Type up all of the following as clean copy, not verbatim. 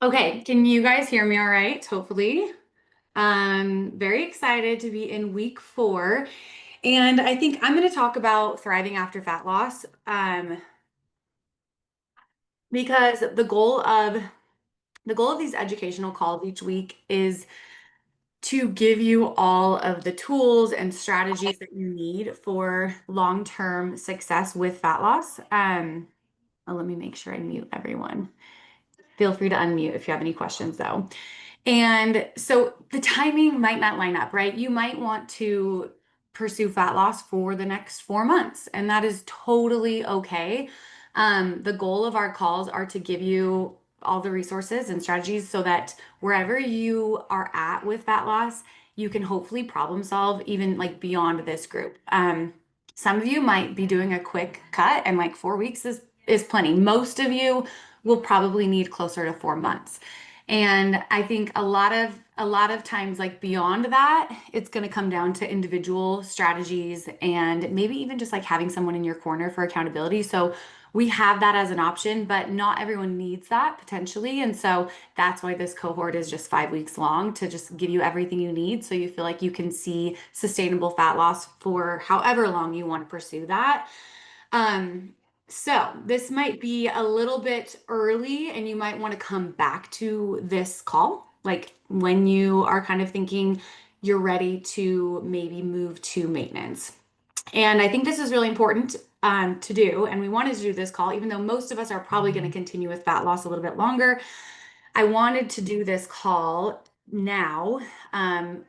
Okay, can you guys hear me all right? Hopefully. Very excited to be in week 4. And I think I'm going to talk about thriving after fat loss, because the goal of these educational calls each week is to give you all of the tools and strategies that you need for long-term success with fat loss. Let me make sure I mute everyone. Feel free to unmute if you have any questions, though. And so the timing might not line up, right? You might want to pursue fat loss for the next 4 months, and that is totally okay. The goal of our calls are to give you all the resources and strategies so that wherever you are at with fat loss, you can hopefully problem solve even like beyond this group. Some of you might be doing a quick cut, and like 4 weeks is plenty. Most of you will probably need closer to 4 months. And I think a lot of times, like beyond that, it's going to come down to individual strategies and maybe even just like having someone in your corner for accountability. So we have that as an option, but not everyone needs that potentially. And so that's why this cohort is just 5 weeks long, to just give you everything you need so you feel like you can see sustainable fat loss for however long you want to pursue that. Um, so this might be a little bit early, and you might want to come back to this call, like when you are kind of thinking you're ready to maybe move to maintenance. And I think this is really important to do. And we wanted to do this call, even though most of us are probably going to continue with fat loss a little bit longer. I wanted to do this call now,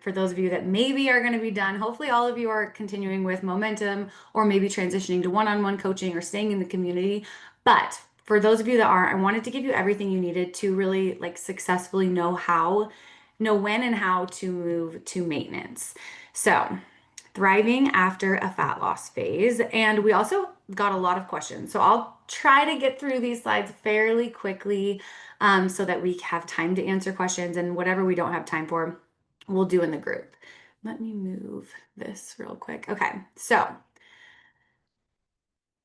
for those of you that maybe are going to be done. Hopefully, all of you are continuing with momentum or maybe transitioning to one-on-one coaching or staying in the community. But for those of you that aren't, I wanted to give you everything you needed to really like successfully know when and how to move to maintenance. So, thriving after a fat loss phase. And we also got a lot of questions. So I'll try to get through these slides fairly quickly, so that we have time to answer questions, and whatever we don't have time for, we'll do in the group. Let me move this real quick. Okay, so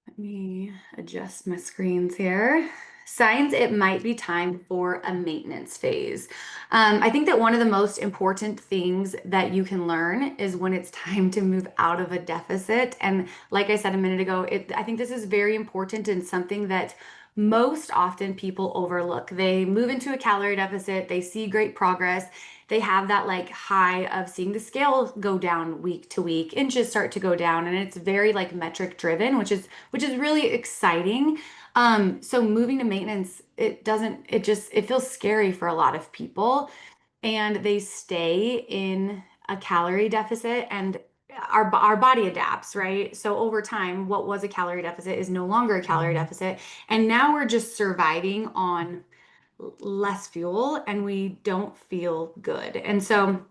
let me adjust my screens here. Signs it might be time for a maintenance phase. I think that one of the most important things that you can learn is when it's time to move out of a deficit. And like I said a minute ago, I think this is very important and something that most often people overlook. They move into a calorie deficit, they see great progress, they have that like high of seeing the scale go down week to week, inches start to go down, and it's very like metric driven, which is really exciting. So moving to maintenance, it feels scary for a lot of people, and they stay in a calorie deficit, and our body adapts, right? So over time, what was a calorie deficit is no longer a calorie deficit, and now we're just surviving on less fuel, and we don't feel good. And so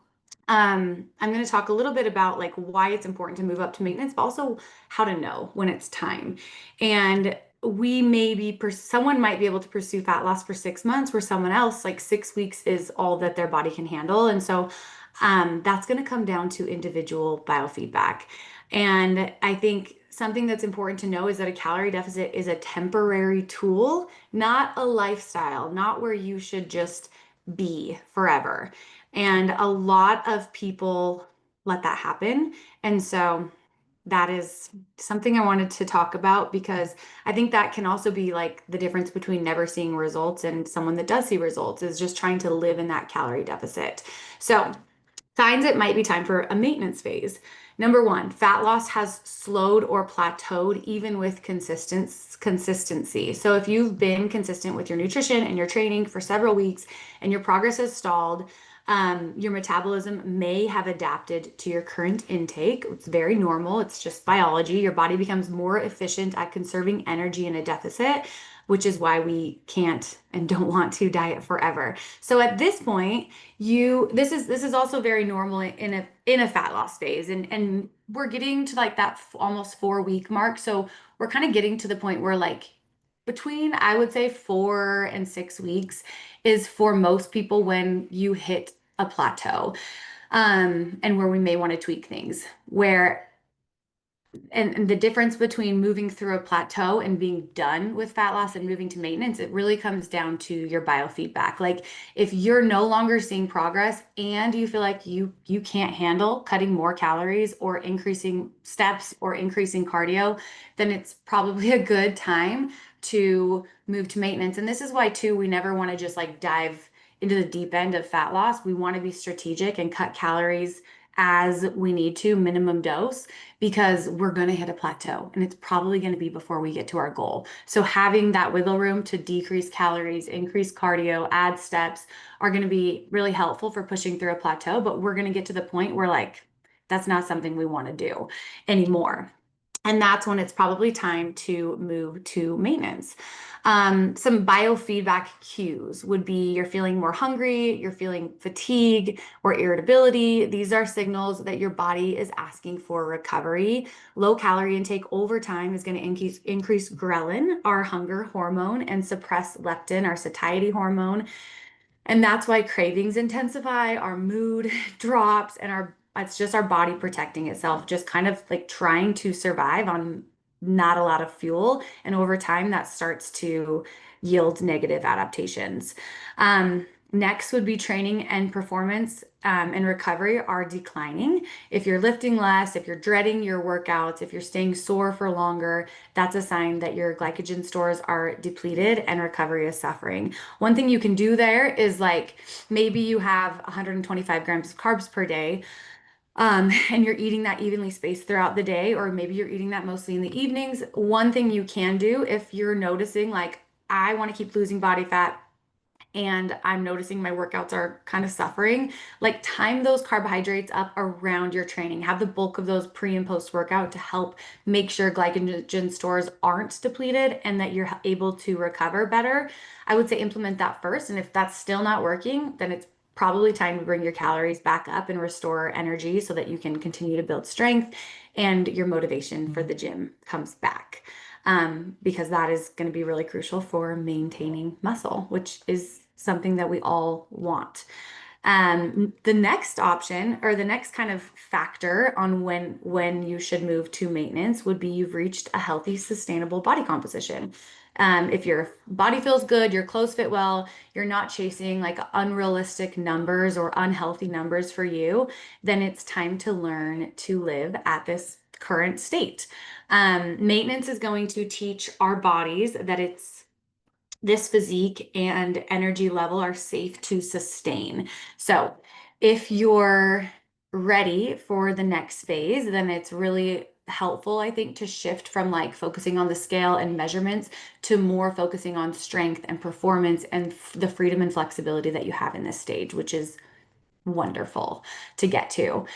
I'm going to talk a little bit about like why it's important to move up to maintenance, but also how to know when it's time. And someone might be able to pursue fat loss for 6 months, where someone else, like 6 weeks is all that their body can handle. And so that's going to come down to individual biofeedback. And I think something that's important to know is that a calorie deficit is a temporary tool, not a lifestyle, not where you should just be forever. And a lot of people let that happen. And so that is something I wanted to talk about, because I think that can also be like the difference between never seeing results and someone that does see results, is just trying to live in that calorie deficit. So, signs it might be time for a maintenance phase. Number one, fat loss has slowed or plateaued even with consistency. So if you've been consistent with your nutrition and your training for several weeks and your progress has stalled, your metabolism may have adapted to your current intake. It's very normal. It's just biology. Your body becomes more efficient at conserving energy in a deficit, which is why we can't and don't want to diet forever. So at this point, this is also very normal in a fat loss phase, and we're getting to like that almost 4 week mark. So we're kind of getting to the point where like between, I would say, 4 and 6 weeks is for most people when you hit a plateau, and where we may want to tweak things. Where and the difference between moving through a plateau and being done with fat loss and moving to maintenance, it really comes down to your biofeedback. Like if you're no longer seeing progress and you feel like you can't handle cutting more calories or increasing steps or increasing cardio, then it's probably a good time to move to maintenance. And this is why too, we never want to just like dive into the deep end of fat loss. We want to be strategic and cut calories as we need to, minimum dose, because we're going to hit a plateau and it's probably going to be before we get to our goal. So having that wiggle room to decrease calories, increase cardio, add steps are going to be really helpful for pushing through a plateau, but we're going to get to the point where like that's not something we want to do anymore. And that's when it's probably time to move to maintenance. Some biofeedback cues would be you're feeling more hungry, you're feeling fatigue or irritability. These are signals that your body is asking for recovery. Low calorie intake over time is going to increase ghrelin, our hunger hormone, and suppress leptin, our satiety hormone. And that's why cravings intensify, our mood drops, and our it's just our body protecting itself, just kind of like trying to survive on not a lot of fuel. And over time, that starts to yield negative adaptations. Next would be training and performance and recovery are declining. If you're lifting less, if you're dreading your workouts, if you're staying sore for longer, that's a sign that your glycogen stores are depleted and recovery is suffering. One thing you can do there is like maybe you have 125 grams of carbs per day, and you're eating that evenly spaced throughout the day, or maybe you're eating that mostly in the evenings. One thing you can do if you're noticing, like, I want to keep losing body fat and I'm noticing my workouts are kind of suffering, like time those carbohydrates up around your training. Have the bulk of those pre and post workout to help make sure glycogen stores aren't depleted and that you're able to recover better. I would say implement that first. And if that's still not working, then it's probably time to bring your calories back up and restore energy so that you can continue to build strength and your motivation for the gym comes back. Because that is going to be really crucial for maintaining muscle, which is something that we all want. The next option or the next kind of factor on when you should move to maintenance would be you've reached a healthy, sustainable body composition. If your body feels good, your clothes fit well, you're not chasing like unrealistic numbers or unhealthy numbers for you, then it's time to learn to live at this current state. Maintenance is going to teach our bodies that it's this physique and energy level are safe to sustain. So if you're ready for the next phase, then it's really helpful, I think, to shift from like focusing on the scale and measurements to more focusing on strength and performance and the freedom and flexibility that you have in this stage, which is wonderful to get to.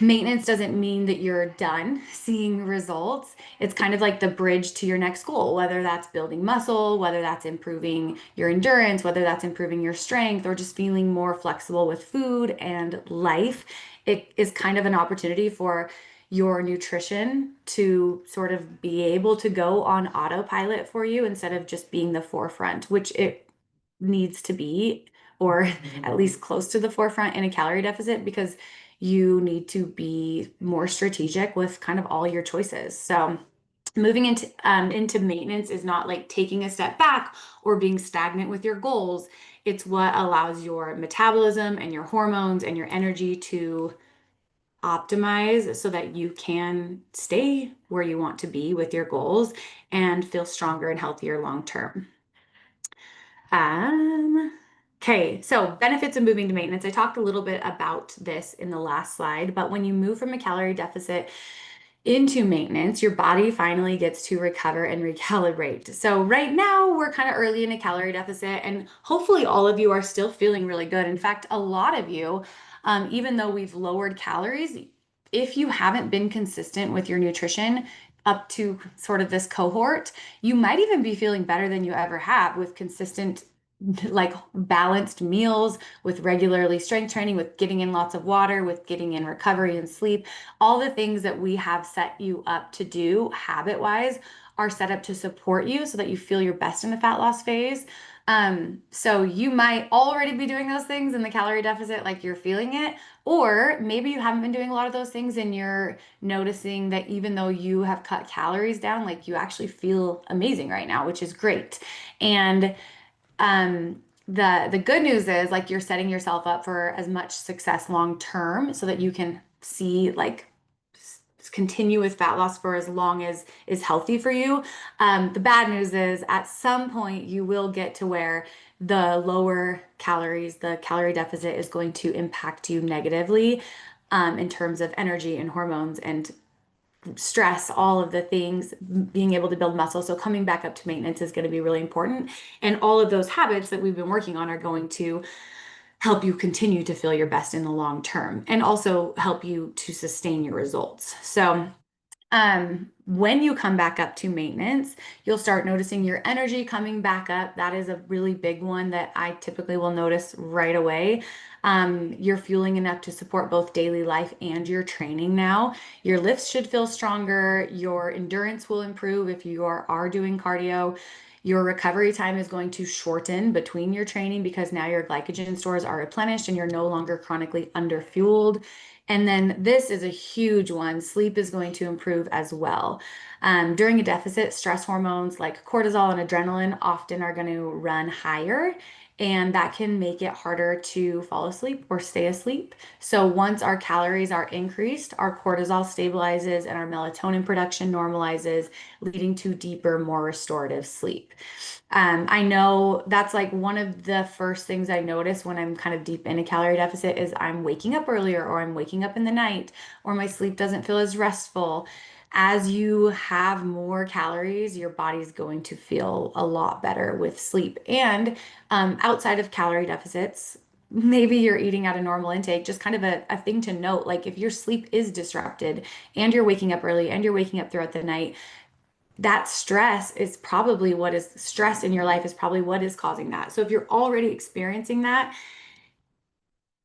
Maintenance doesn't mean that you're done seeing results. It's kind of like the bridge to your next goal, whether that's building muscle, whether that's improving your endurance, whether that's improving your strength, or just feeling more flexible with food and life. It is kind of an opportunity for your nutrition to sort of be able to go on autopilot for you instead of just being the forefront, which it needs to be, or at least close to the forefront in a calorie deficit, because you need to be more strategic with kind of all your choices. So moving into maintenance is not like taking a step back or being stagnant with your goals. It's what allows your metabolism and your hormones and your energy to optimize so that you can stay where you want to be with your goals and feel stronger and healthier long term. Okay, so benefits of moving to maintenance. I talked a little bit about this in the last slide, but when you move from a calorie deficit into maintenance, your body finally gets to recover and recalibrate. So right now we're kind of early in a calorie deficit, and hopefully all of you are still feeling really good. In fact, a lot of you, even though we've lowered calories, if you haven't been consistent with your nutrition up to sort of this cohort, you might even be feeling better than you ever have with consistent like balanced meals, with regularly strength training, with getting in lots of water, with getting in recovery and sleep. All the things that we have set you up to do habit wise are set up to support you so that you feel your best in the fat loss phase. So you might already be doing those things in the calorie deficit, like you're feeling it, or maybe you haven't been doing a lot of those things and you're noticing that even though you have cut calories down, like you actually feel amazing right now, which is great. And the good news is like you're setting yourself up for as much success long term so that you can see like continue with fat loss for as long as is healthy for you. The bad news is at some point you will get to where the lower calories, the calorie deficit is going to impact you negatively in terms of energy and hormones and stress, all of the things, being able to build muscle. So coming back up to maintenance is going to be really important. And all of those habits that we've been working on are going to help you continue to feel your best in the long term and also help you to sustain your results. So when you come back up to maintenance, you'll start noticing your energy coming back up. That is a really big one that I typically will notice right away. You're fueling enough to support both daily life and your training now. Your lifts should feel stronger. Your endurance will improve if you are doing cardio. Your recovery time is going to shorten between your training because now your glycogen stores are replenished and you're no longer chronically underfueled. And then this is a huge one. Sleep is going to improve as well. During a deficit, stress hormones like cortisol and adrenaline often are going to run higher, and that can make it harder to fall asleep or stay asleep. So once our calories are increased, our cortisol stabilizes and our melatonin production normalizes, leading to deeper, more restorative sleep. I know that's like one of the first things I notice when I'm kind of deep in a calorie deficit is I'm waking up earlier or I'm waking up in the night or my sleep doesn't feel as restful. As you have more calories, your body's going to feel a lot better with sleep. And outside of calorie deficits, maybe you're eating at a normal intake, just kind of a thing to note. Like if your sleep is disrupted and you're waking up early and you're waking up throughout the night, that stress in your life is probably what is causing that. So if you're already experiencing that,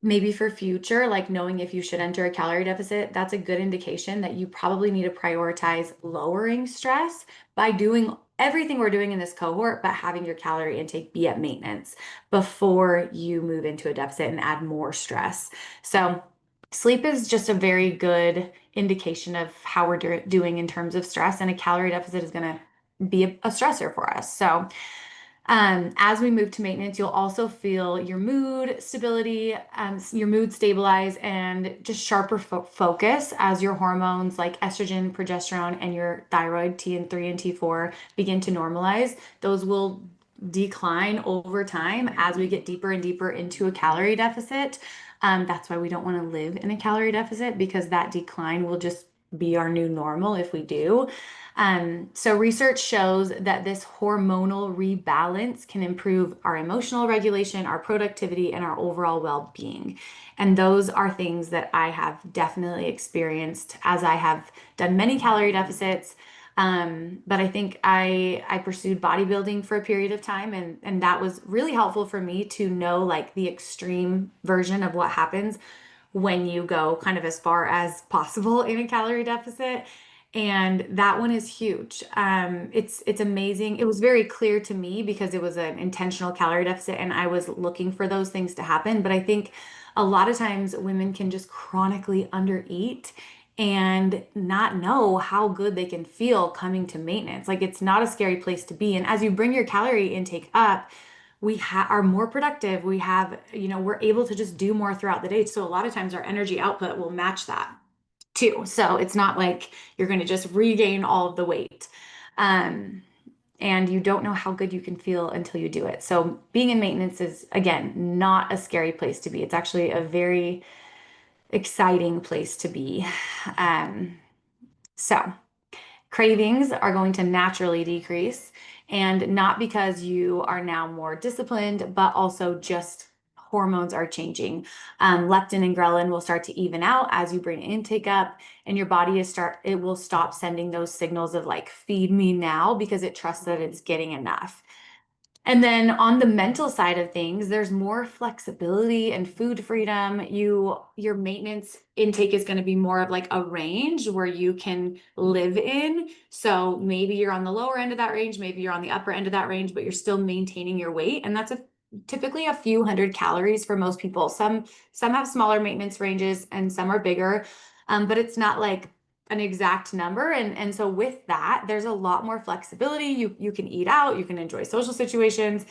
maybe for future, like knowing if you should enter a calorie deficit, that's a good indication that you probably need to prioritize lowering stress by doing everything we're doing in this cohort, but having your calorie intake be at maintenance before you move into a deficit and add more stress. So sleep is just a very good indication of how we're doing in terms of stress, and a calorie deficit is going to be a stressor for us. So as we move to maintenance, you'll also feel your mood stability, your mood stabilize, and just sharper focus as your hormones like estrogen, progesterone, and your thyroid T3 and T4 begin to normalize. Those will decline over time as we get deeper and deeper into a calorie deficit. That's why we don't want to live in a calorie deficit because that decline will just be our new normal if we do. So research shows that this hormonal rebalance can improve our emotional regulation, our productivity, and our overall well-being. And those are things that I have definitely experienced as I have done many calorie deficits. But I think I pursued bodybuilding for a period of time, and that was really helpful for me to know like the extreme version of what happens when you go kind of as far as possible in a calorie deficit. And that one is huge. It's amazing. It was very clear to me because it was an intentional calorie deficit and I was looking for those things to happen. But I think a lot of times women can just chronically undereat and not know how good they can feel coming to maintenance. Like it's not a scary place to be. And as you bring your calorie intake up, are more productive. We're able to just do more throughout the day. So a lot of times our energy output will match that too. So it's not like you're going to just regain all of the weight. And you don't know how good you can feel until you do it. So being in maintenance is, again, not a scary place to be. It's actually a very exciting place to be. So cravings are going to naturally decrease, and not because you are now more disciplined, but also just hormones are changing. Leptin and ghrelin will start to even out as you bring intake up, and your body it will stop sending those signals of like feed me now because it trusts that it's getting enough. And then on the mental side of things, there's more flexibility and food freedom. Your maintenance intake is going to be more of like a range where you can live in. So maybe you're on the lower end of that range, maybe you're on the upper end of that range, but you're still maintaining your weight. And that's typically a few hundred calories for most people. Some have smaller maintenance ranges and some are bigger. But it's not like an exact number. And so with that, there's a lot more flexibility. You can eat out, you can enjoy social situations,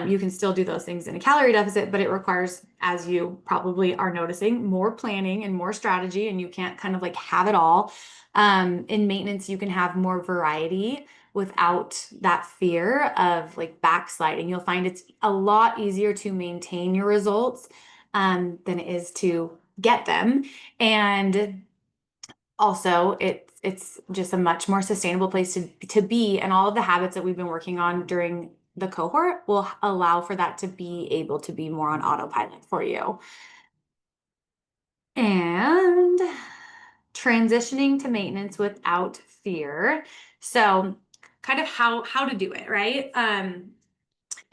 you can still do those things in a calorie deficit, but it requires, as you probably are noticing, more planning and more strategy, and you can't kind of like have it all. In maintenance, you can have more variety without that fear of like backsliding. You'll find it's a lot easier to maintain your results than it is to get them. And also it's just a much more sustainable place to be, and all of the habits that we've been working on during the cohort will allow for that to be able to be more on autopilot for you. And transitioning to maintenance without fear. So kind of how to do it, right?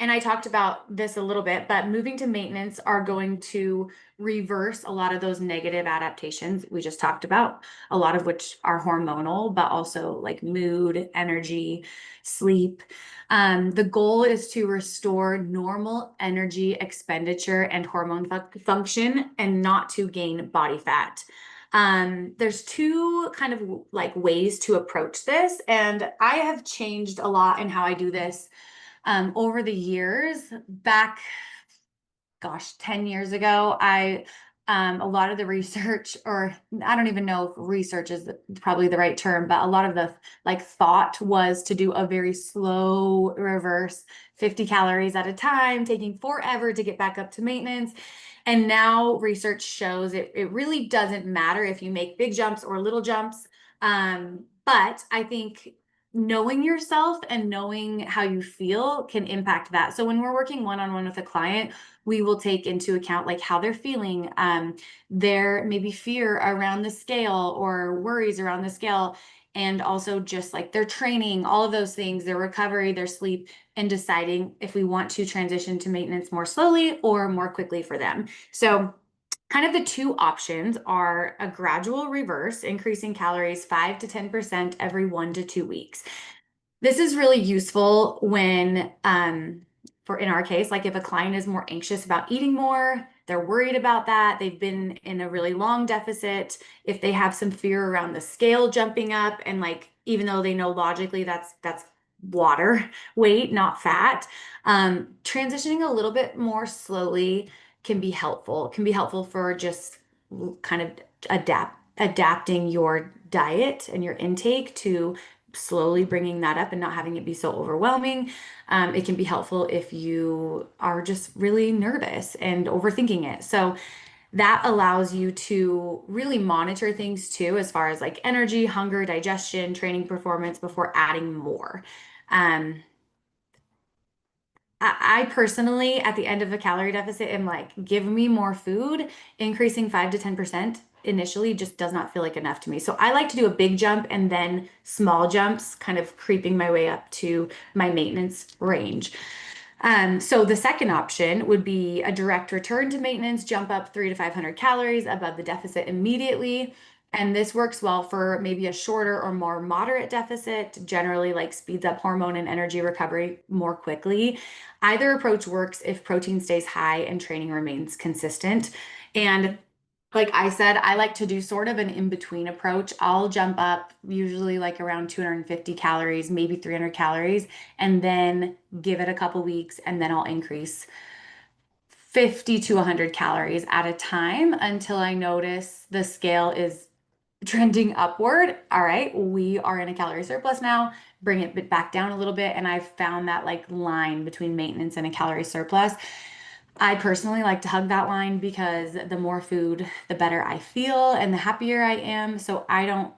And I talked about this a little bit, but moving to maintenance are going to reverse a lot of those negative adaptations we just talked about, a lot of which are hormonal, but also like mood, energy, sleep. The goal is to restore normal energy expenditure and hormone function and not to gain body fat. There's two kind of like ways to approach this, and I have changed a lot in how I do this over the years. Back, gosh, 10 years ago, a lot of the research, or I don't even know if research is probably the right term, but a lot of the like thought was to do a very slow reverse, 50 calories at a time, taking forever to get back up to maintenance. And now research shows it really doesn't matter if you make big jumps or little jumps. But I think knowing yourself and knowing how you feel can impact that. So when we're working one-on-one with a client, we will take into account like how they're feeling, their maybe fear around the scale or worries around the scale, and also just like their training, all of those things, their recovery, their sleep, and deciding if we want to transition to maintenance more slowly or more quickly for them. So kind of the two options are a gradual reverse, increasing calories 5 to 10% every 1 to 2 weeks. This is really useful when, for in our case, like if a client is more anxious about eating more, they're worried about that, they've been in a really long deficit, if they have some fear around the scale jumping up, and like even though they know logically that's water weight, not fat, transitioning a little bit more slowly can be helpful. It can be helpful for just kind of adapting your diet and your intake to slowly bringing that up and not having it be so overwhelming. It can be helpful if you are just really nervous and overthinking it. So that allows you to really monitor things too, as far as like energy, hunger, digestion, training performance before adding more. Um, I personally, at the end of a calorie deficit, am like, give me more food. Increasing 5 to 10% initially just does not feel like enough to me. So I like to do a big jump and then small jumps, kind of creeping my way up to my maintenance range. So the second option would be a direct return to maintenance, jump up 3 to 500 calories above the deficit immediately. And this works well for maybe a shorter or more moderate deficit, generally like speeds up hormone and energy recovery more quickly. Either approach works if protein stays high and training remains consistent. And like I said, I like to do sort of an in-between approach. I'll jump up usually like around 250 calories, maybe 300 calories, and then give it a couple weeks, and then I'll increase 50 to 100 calories at a time until I notice the scale is trending upward. All right, we are in a calorie surplus now. Bring it back down a little bit. And I've found that like line between maintenance and a calorie surplus. I personally like to hug that line because the more food, the better I feel and the happier I am. So I don't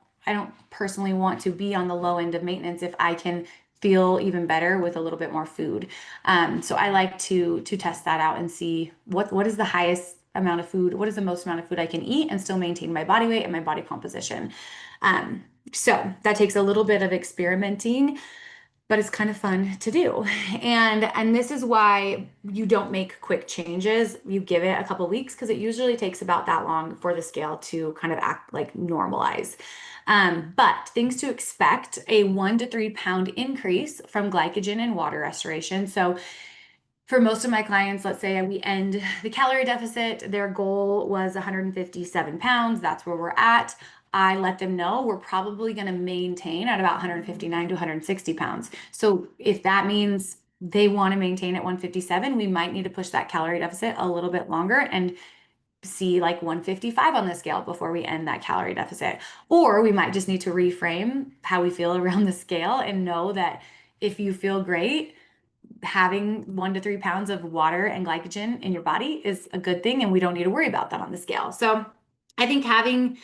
personally want to be on the low end of maintenance if I can feel even better with a little bit more food. So I like to test that out and see what is the highest amount of food, what is the most amount of food I can eat and still maintain my body weight and my body composition. So that takes a little bit of experimenting. but it's kind of fun to do. And this is why you don't make quick changes. You give it a couple weeks because it usually takes about that long for the scale to kind of act like normalize. But things to expect: a 1 to 3 pound increase from glycogen and water restoration. So for most of my clients, let's say we end the calorie deficit, their goal was 157 pounds. That's where we're at. I let them know we're probably going to maintain at about 159 to 160 pounds. So if that means they want to maintain at 157, we might need to push that calorie deficit a little bit longer and see like 155 on the scale before we end that calorie deficit. Or we might just need to reframe how we feel around the scale and know that if you feel great, having 1 to 3 pounds of water and glycogen in your body is a good thing, and we don't need to worry about that on the scale. So I think having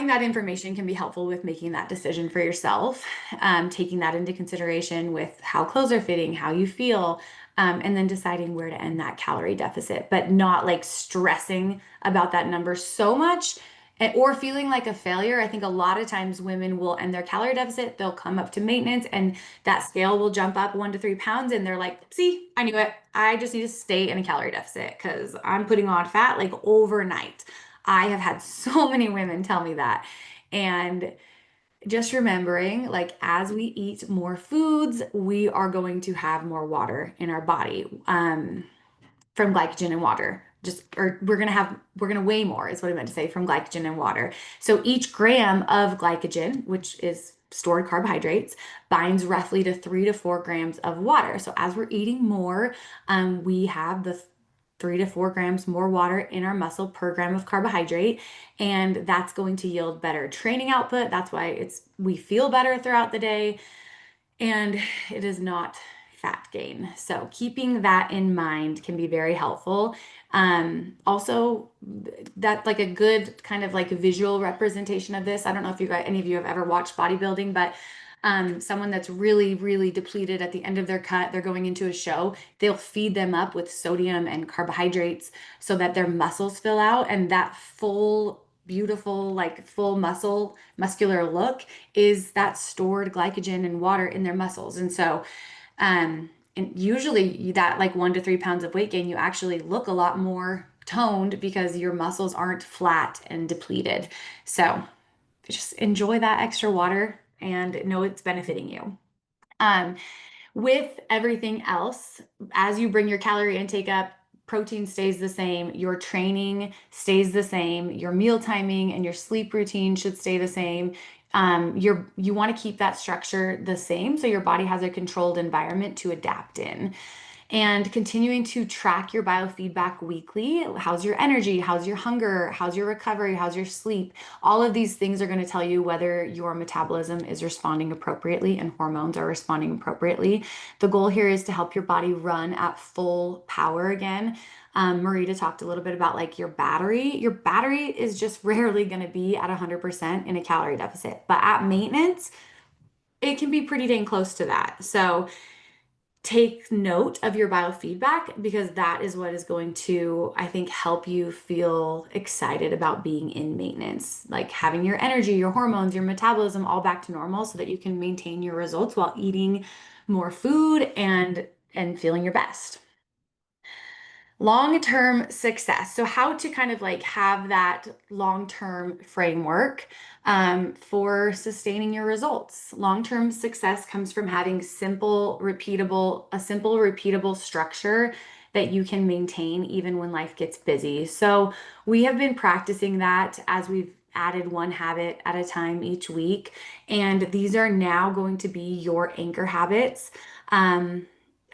that information can be helpful with making that decision for yourself, taking that into consideration with how clothes are fitting, how you feel, and then deciding where to end that calorie deficit, but not like stressing about that number so much or feeling like a failure. I think a lot of times women will end their calorie deficit, they'll come up to maintenance, and that scale will jump up 1 to 3 pounds, and they're like, see, I knew it. I just need to stay in a calorie deficit because I'm putting on fat like overnight. I have had so many women tell me that. And just remembering, like, as we eat more foods, we are going to have more water in our body. From glycogen and water. Just, or we're gonna weigh more, is what I meant to say, from glycogen and water. So each gram of glycogen, which is stored carbohydrates, binds roughly to 3 to 4 grams of water. So as we're eating more, we have the 3 to 4 grams more water in our muscle per gram of carbohydrate, and that's going to yield better training output. That's why we feel better throughout the day, and it is not fat gain. So keeping that in mind can be very helpful. Also, that like a good kind of like visual representation of this. I don't know if any of you have ever watched bodybuilding, but someone that's really, really depleted at the end of their cut, they're going into a show, they'll feed them up with sodium and carbohydrates so that their muscles fill out, and that full, beautiful, like full muscular look is that stored glycogen and water in their muscles. And so, and usually that like 1 to 3 pounds of weight gain, you actually look a lot more toned because your muscles aren't flat and depleted. So just enjoy that extra water and know it's benefiting you. Um, with everything else, as you bring your calorie intake up, protein stays the same, your training stays the same, your meal timing and your sleep routine should stay the same. You want to keep that structure the same so your body has a controlled environment to adapt in. And continuing to track your biofeedback weekly. How's your energy? How's your hunger? How's your recovery? How's your sleep? All of these things are going to tell you whether your metabolism is responding appropriately and hormones are responding appropriately. The goal here is to help your body run at full power again. Marita talked a little bit about like your battery. Your battery is just rarely going to be at 100% in a calorie deficit, but at maintenance, it can be pretty dang close to that. So take note of your biofeedback because that is what is going to, I think, help you feel excited about being in maintenance, like having your energy, your hormones, your metabolism all back to normal so that you can maintain your results while eating more food and feeling your best. Long-term success. So how to kind of like have that long-term framework for sustaining your results. Long-term success comes from having a simple, repeatable structure that you can maintain even when life gets busy. So we have been practicing that as we've added one habit at a time each week. And these are now going to be your anchor habits.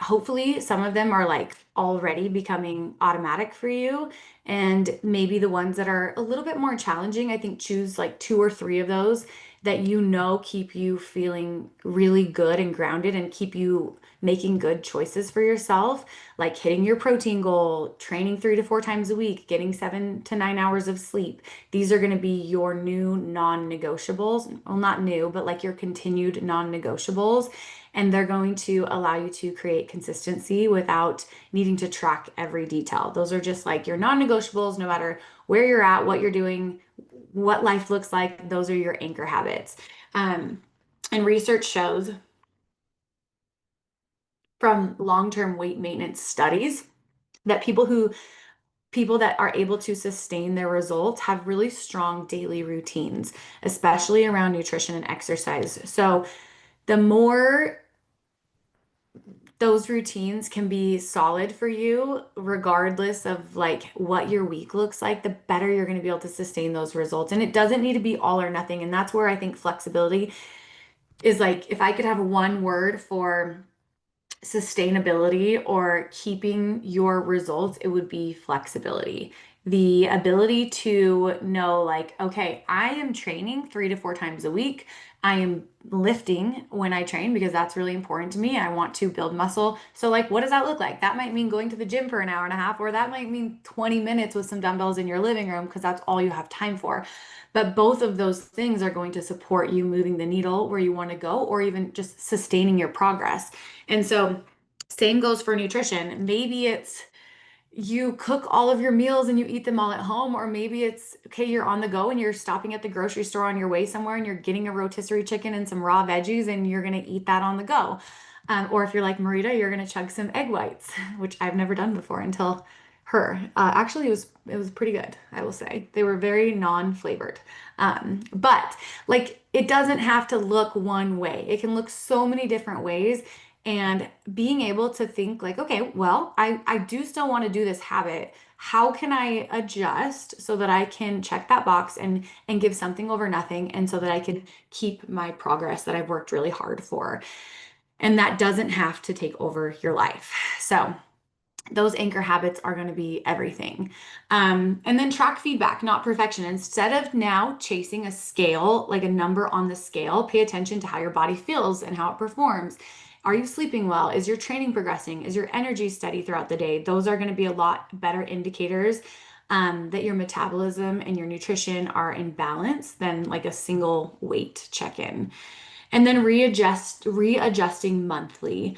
Hopefully some of them are like already becoming automatic for you, and maybe the ones that are a little bit more challenging, I think choose like 2 or 3 of those that you know keep you feeling really good and grounded and keep you making good choices for yourself, like hitting your protein goal, training 3 to 4 times a week, getting 7 to 9 hours of sleep. These are going to be your new non-negotiables. Well, not new, but like your continued non-negotiables, and they're going to allow you to create consistency without needing to track every detail. Those are just like your non-negotiables, no matter where you're at, what you're doing, what life looks like. Those are your anchor habits. And research shows from long-term weight maintenance studies that people that are able to sustain their results have really strong daily routines, especially around nutrition and exercise. So the more those routines can be solid for you, regardless of like what your week looks like, the better you're going to be able to sustain those results. And it doesn't need to be all or nothing. And that's where I think flexibility is like, if I could have one word for sustainability or keeping your results, it would be flexibility. The ability to know, like, okay, I am training 3 to 4 times a week. I am lifting when I train because that's really important to me. I want to build muscle. So, like, what does that look like? That might mean going to the gym for an hour and a half, or that might mean 20 minutes with some dumbbells in your living room because that's all you have time for. But both of those things are going to support you moving the needle where you want to go, or even just sustaining your progress. And so, same goes for nutrition. Maybe it's you cook all of your meals and you eat them all at home, or maybe it's okay, you're on the go and you're stopping at the grocery store on your way somewhere and you're getting a rotisserie chicken and some raw veggies and you're going to eat that on the go. Or if you're like Marita, you're going to chug some egg whites, which I've never done before until her. Actually, it was pretty good, I will say. They were very non-flavored. But like it doesn't have to look one way. It can look so many different ways. And being able to think like, okay, well, I do still want to do this habit. How can I adjust so that I can check that box and give something over nothing, and so that I can keep my progress that I've worked really hard for. And that doesn't have to take over your life. So those anchor habits are going to be everything. And then track feedback, not perfection. Instead of now chasing a scale, like a number on the scale, pay attention to how your body feels and how it performs. Are you sleeping well? Is your training progressing? Is your energy steady throughout the day? Those are going to be a lot better indicators that your metabolism and your nutrition are in balance than like a single weight check-in. And then readjusting monthly.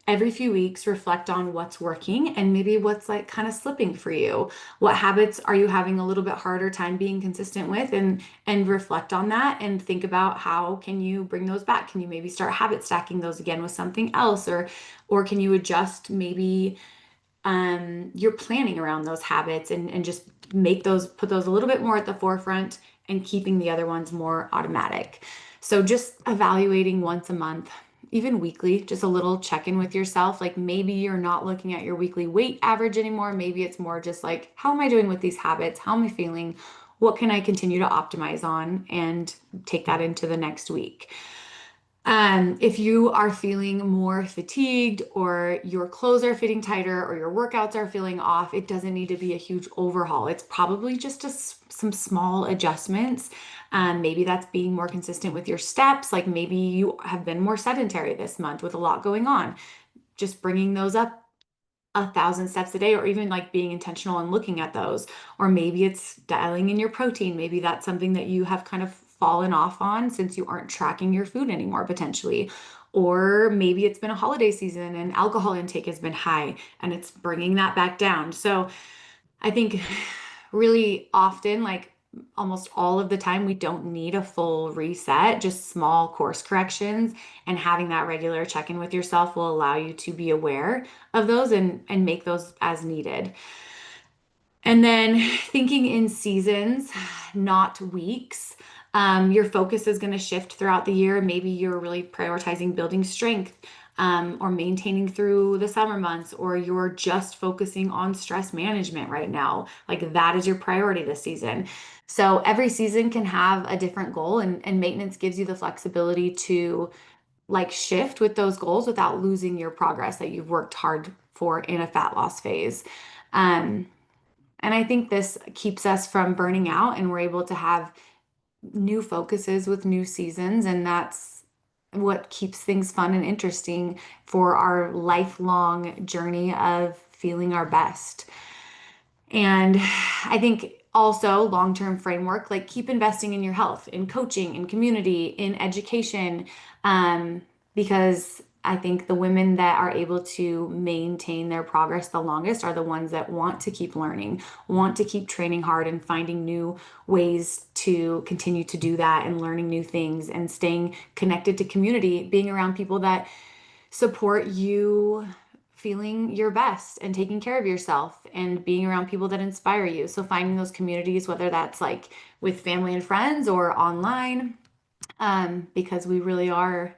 Every few weeks, reflect on what's working and maybe what's like kind of slipping for you. What habits are you having a little bit harder time being consistent with, and reflect on that and think about how can you bring those back? Can you maybe start habit stacking those again with something else, or can you adjust maybe your planning around those habits, and just put those a little bit more at the forefront and keeping the other ones more automatic. So just evaluating once a month, even weekly, just a little check-in with yourself. Like maybe you're not looking at your weekly weight average anymore. Maybe it's more just like, how am I doing with these habits? How am I feeling? What can I continue to optimize on and take that into the next week? If you are feeling more fatigued, or your clothes are fitting tighter, or your workouts are feeling off, it doesn't need to be a huge overhaul. It's probably just some small adjustments. Maybe that's being more consistent with your steps. Like maybe you have been more sedentary this month with a lot going on. Just bringing those up 1,000 steps a day, or even like being intentional and looking at those. Or maybe it's dialing in your protein. Maybe that's something that you have kind of fallen off on since you aren't tracking your food anymore, potentially. Or maybe it's been a holiday season and alcohol intake has been high and it's bringing that back down. So I think really often, like almost all of the time, we don't need a full reset, just small course corrections. And having that regular check-in with yourself will allow you to be aware of those and make those as needed. And then thinking in seasons, not weeks. Your focus is going to shift throughout the year. Maybe you're really prioritizing building strength, or maintaining through the summer months, or you're just focusing on stress management right now. Like that is your priority this season. So every season can have a different goal, and maintenance gives you the flexibility to like shift with those goals without losing your progress that you've worked hard for in a fat loss phase. Um, and I think this keeps us from burning out, and we're able to have new focuses with new seasons. And that's what keeps things fun and interesting for our lifelong journey of feeling our best. And I think also long-term framework, like keep investing in your health, in coaching, in community, in education, because I think the women that are able to maintain their progress the longest are the ones that want to keep learning, want to keep training hard and finding new ways to continue to do that, and learning new things and staying connected to community, being around people that support you feeling your best and taking care of yourself and being around people that inspire you. So finding those communities, whether that's like with family and friends or online, because we really are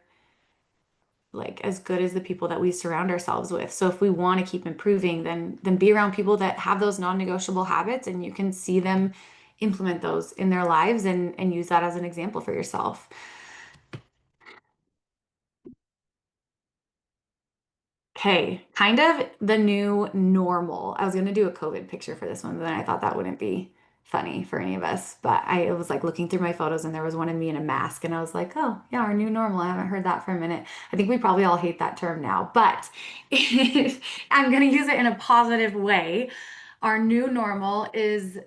like as good as the people that we surround ourselves with. So if we want to keep improving, then be around people that have those non-negotiable habits and you can see them implement those in their lives and use that as an example for yourself. Okay, kind of the new normal. I was gonna do a COVID picture for this one, but then I thought that wouldn't be funny for any of us. But I was like looking through my photos and there was one of me in a mask, and I was like, oh, yeah, our new normal. I haven't heard that for a minute. I think we probably all hate that term now, but I'm gonna use it in a positive way. Our new normal is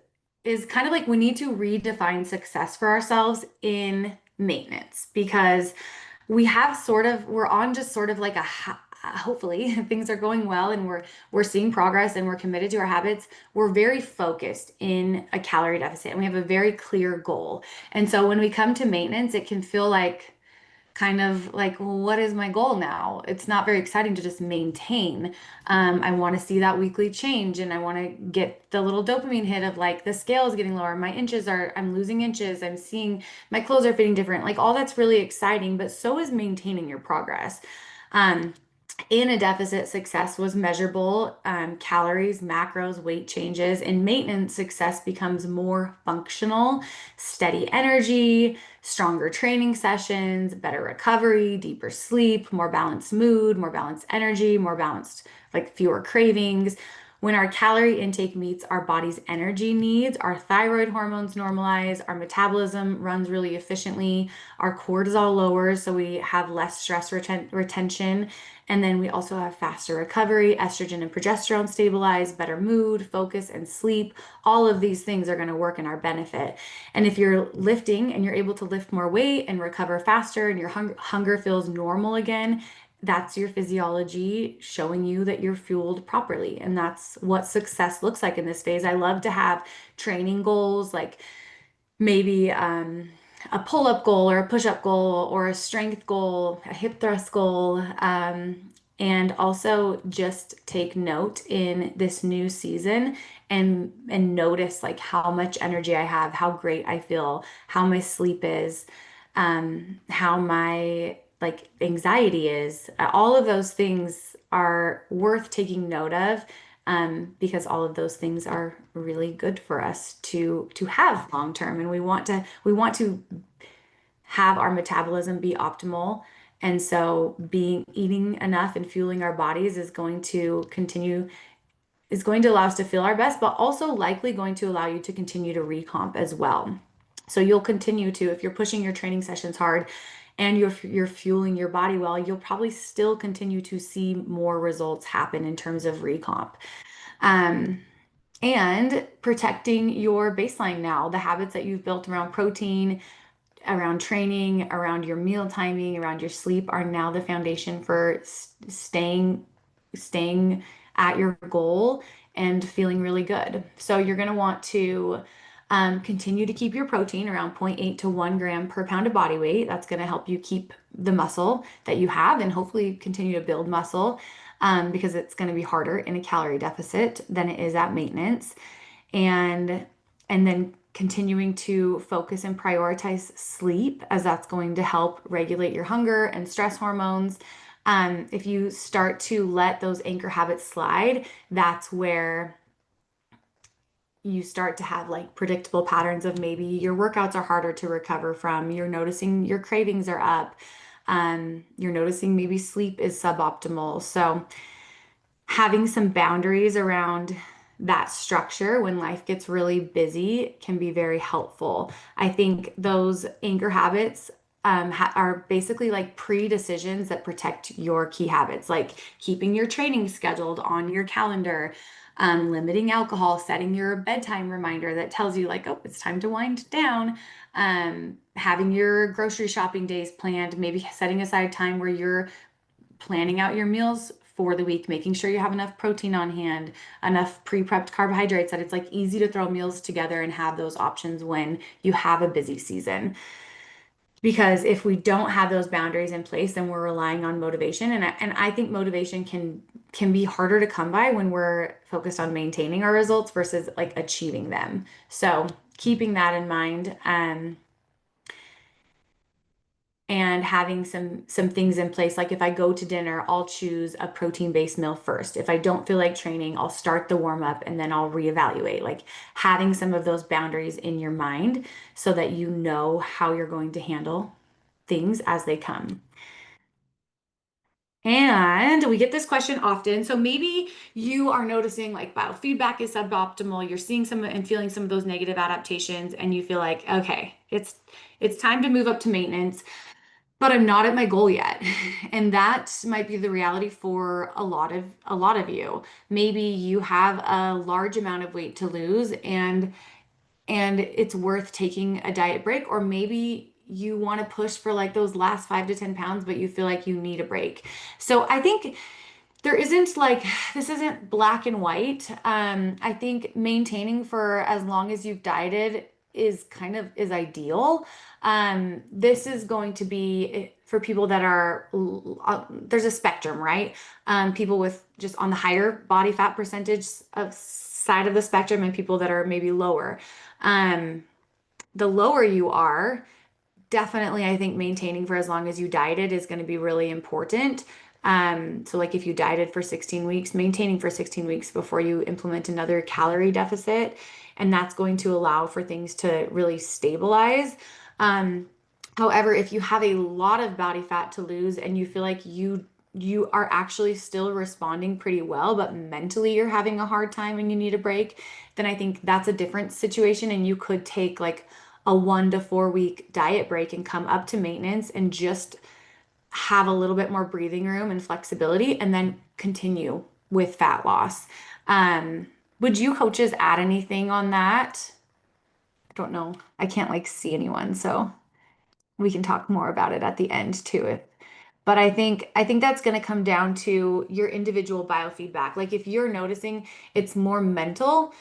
kind of like we need to redefine success for ourselves in maintenance because we're on just sort of like hopefully things are going well and we're seeing progress and we're committed to our habits. We're very focused in a calorie deficit and we have a very clear goal. And so when we come to maintenance, it can feel like kind of like, well, what is my goal now? It's not very exciting to just maintain. I want to see that weekly change and I want to get the little dopamine hit of like the scale is getting lower, I'm losing inches, I'm seeing my clothes are fitting different. Like all that's really exciting, but so is maintaining your progress. Um, in a deficit, success was measurable, calories, macros, weight changes. In maintenance, success becomes more functional, steady energy, stronger training sessions, better recovery, deeper sleep, more balanced mood, more balanced energy, more balanced, like fewer cravings. When our calorie intake meets our body's energy needs, our thyroid hormones normalize, our metabolism runs really efficiently, our cortisol lowers, so we have less stress retention. And then we also have faster recovery, estrogen and progesterone stabilize, better mood, focus, and sleep. All of these things are going to work in our benefit. And if you're lifting and you're able to lift more weight and recover faster and your hunger feels normal again, that's your physiology showing you that you're fueled properly. And that's what success looks like in this phase. I love to have training goals like maybe a pull up goal or a push up goal or a strength goal, a hip thrust goal. And also just take note in this new season and notice like how much energy I have, how great I feel, how my sleep is, how my like anxiety is. All of those things are worth taking note of because all of those things are really good for us to have long term, and we want to have our metabolism be optimal. And so being eating enough and fueling our bodies is going to allow us to feel our best, but also likely going to allow you to continue to recomp as well. So you'll continue to, if you're pushing your training sessions hard and you're fueling your body well, you'll probably still continue to see more results happen in terms of recomp. Um, and protecting your baseline now, the habits that you've built around protein, around training, around your meal timing, around your sleep are now the foundation for staying at your goal and feeling really good. So you're going to want to continue to keep your protein around zero point 0.8 to 1 gram per pound of body weight. That's going to help you keep the muscle that you have and hopefully continue to build muscle because it's going to be harder in a calorie deficit than it is at maintenance. And then continuing to focus and prioritize sleep as that's going to help regulate your hunger and stress hormones. If you start to let those anchor habits slide, that's where you start to have like predictable patterns of maybe your workouts are harder to recover from. You're noticing your cravings are up. You're noticing maybe sleep is suboptimal. So having some boundaries around that structure when life gets really busy can be very helpful. I think those anchor habits are basically like pre-decisions that protect your key habits, like keeping your training scheduled on your calendar, limiting alcohol, setting your bedtime reminder that tells you like, oh, it's time to wind down, having your grocery shopping days planned, maybe setting aside time where you're planning out your meals for the week, making sure you have enough protein on hand, enough pre-prepped carbohydrates that it's like easy to throw meals together and have those options when you have a busy season. Because if we don't have those boundaries in place, then we're relying on motivation. And I think motivation can be harder to come by when we're focused on maintaining our results versus like achieving them. So keeping that in mind, and having some things in place. Like if I go to dinner, I'll choose a protein-based meal first. If I don't feel like training, I'll start the warm up and then I'll reevaluate. Like having some of those boundaries in your mind so that you know how you're going to handle things as they come. And we get this question often. So maybe you are noticing like biofeedback is suboptimal. You're seeing some and feeling some of those negative adaptations, and you feel like, okay, it's time to move up to maintenance, but I'm not at my goal yet. And that might be the reality for a lot of you. Maybe you have a large amount of weight to lose, and it's worth taking a diet break, or maybe you want to push for like those last 5 to 10 pounds, but you feel like you need a break. So I think there isn't like this isn't black and white. I think maintaining for as long as you've dieted is ideal. This is going to be for people that are there's a spectrum, right? People with just on the higher body fat percentage of side of the spectrum, and people that are maybe lower. Um, the lower you are, definitely, I think maintaining for as long as you dieted is going to be really important. So like if you dieted for 16 weeks, maintaining for 16 weeks before you implement another calorie deficit, and that's going to allow for things to really stabilize. Um, However, if you have a lot of body fat to lose and you feel like you are actually still responding pretty well, but mentally you're having a hard time and you need a break, then I think that's a different situation. And you could take like a 1 to 4 week diet break and come up to maintenance and just have a little bit more breathing room and flexibility and then continue with fat loss. Um, would you coaches add anything on that? I don't know. I can't like see anyone, so we can talk more about it at the end too. But I think that's going to come down to your individual biofeedback. Like if you're noticing it's more mental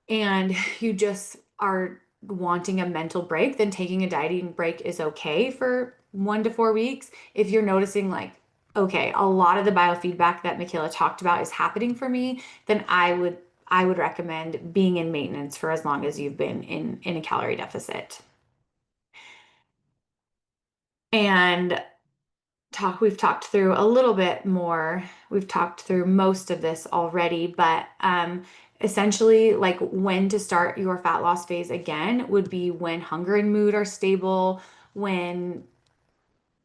and you just are wanting a mental break, then taking a dieting break is okay for 1 to 4 weeks. If you're noticing like, okay, a lot of the biofeedback that Michaela talked about is happening for me, then I would recommend being in maintenance for as long as you've been in a calorie deficit. And we've talked through a little bit more. We've talked through most of this already, but essentially like when to start your fat loss phase again would be when hunger and mood are stable, when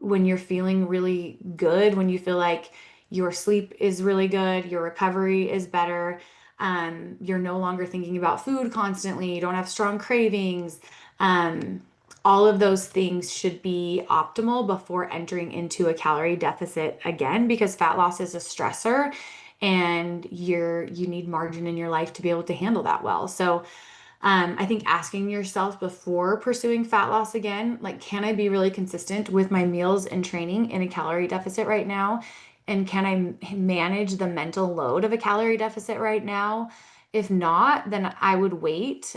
you're feeling really good, when you feel like your sleep is really good, your recovery is better, you're no longer thinking about food constantly, you don't have strong cravings. Um, all of those things should be optimal before entering into a calorie deficit again, because fat loss is a stressor and you need margin in your life to be able to handle that well. So I think asking yourself before pursuing fat loss again, like, can I be really consistent with my meals and training in a calorie deficit right now? And can I manage the mental load of a calorie deficit right now? If not, then I would wait.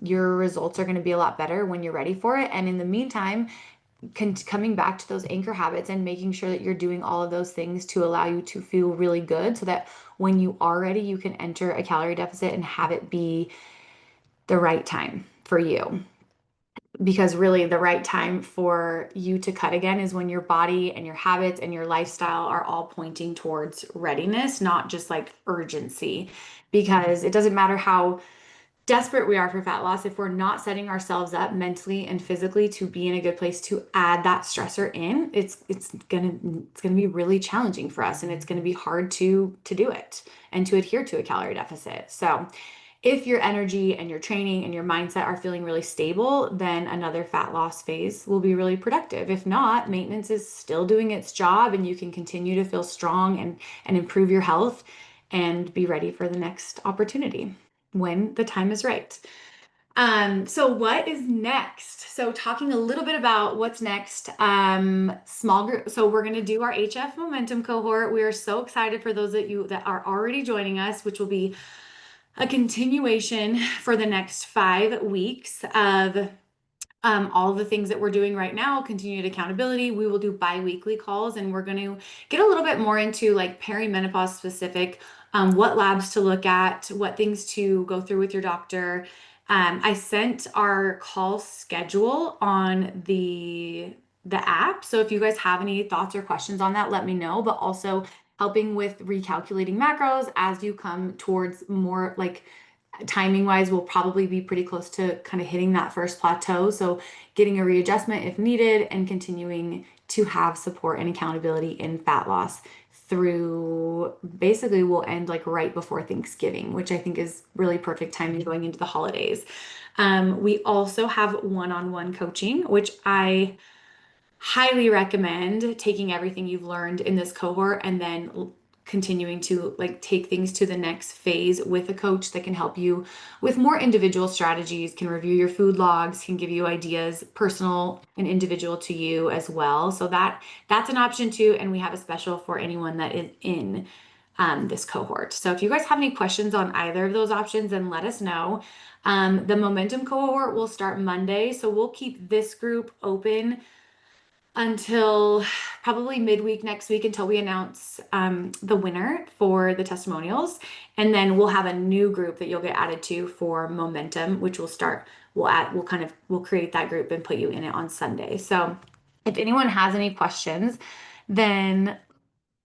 Your results are going to be a lot better when you're ready for it. And in the meantime, coming back to those anchor habits and making sure that you're doing all of those things to allow you to feel really good so that when you are ready, you can enter a calorie deficit and have it be the right time for you. Because really, the right time for you to cut again is when your body and your habits and your lifestyle are all pointing towards readiness, not just like urgency. Because it doesn't matter how desperate we are for fat loss if we're not setting ourselves up mentally and physically to be in a good place to add that stressor in. It's gonna be really challenging for us, and it's gonna be hard to do it and to adhere to a calorie deficit. So if your energy and your training and your mindset are feeling really stable, then another fat loss phase will be really productive. If not, maintenance is still doing its job and you can continue to feel strong and improve your health and be ready for the next opportunity when the time is right. So what is next? So talking a little bit about what's next, small group. So we're going to do our HF Momentum cohort. We are so excited for those of you that are already joining us, which will be a continuation for the next 5 weeks of all of the things that we're doing right now, continued accountability. We will do bi-weekly calls, and we're going to get a little bit more into like perimenopause specific, what labs to look at, what things to go through with your doctor. I sent our call schedule on the app. So if you guys have any thoughts or questions on that, let me know. But also helping with recalculating macros as you come towards more like timing wise, we'll probably be pretty close to kind of hitting that first plateau. So getting a readjustment if needed and continuing to have support and accountability in fat loss through basically we'll end like right before Thanksgiving, which I think is really perfect timing going into the holidays. We also have one-on-one coaching, which I highly recommend taking everything you've learned in this cohort and then continuing to like take things to the next phase with a coach that can help you with more individual strategies, can review your food logs, can give you ideas personal and individual to you as well. So that's an option too, and we have a special for anyone that is in this cohort. So if you guys have any questions on either of those options, then let us know. The momentum cohort will start Monday, so we'll keep this group open until probably midweek next week until we announce the winner for the testimonials. And then we'll have a new group that you'll get added to for momentum, which we'll create that group and put you in it on Sunday. So if anyone has any questions, then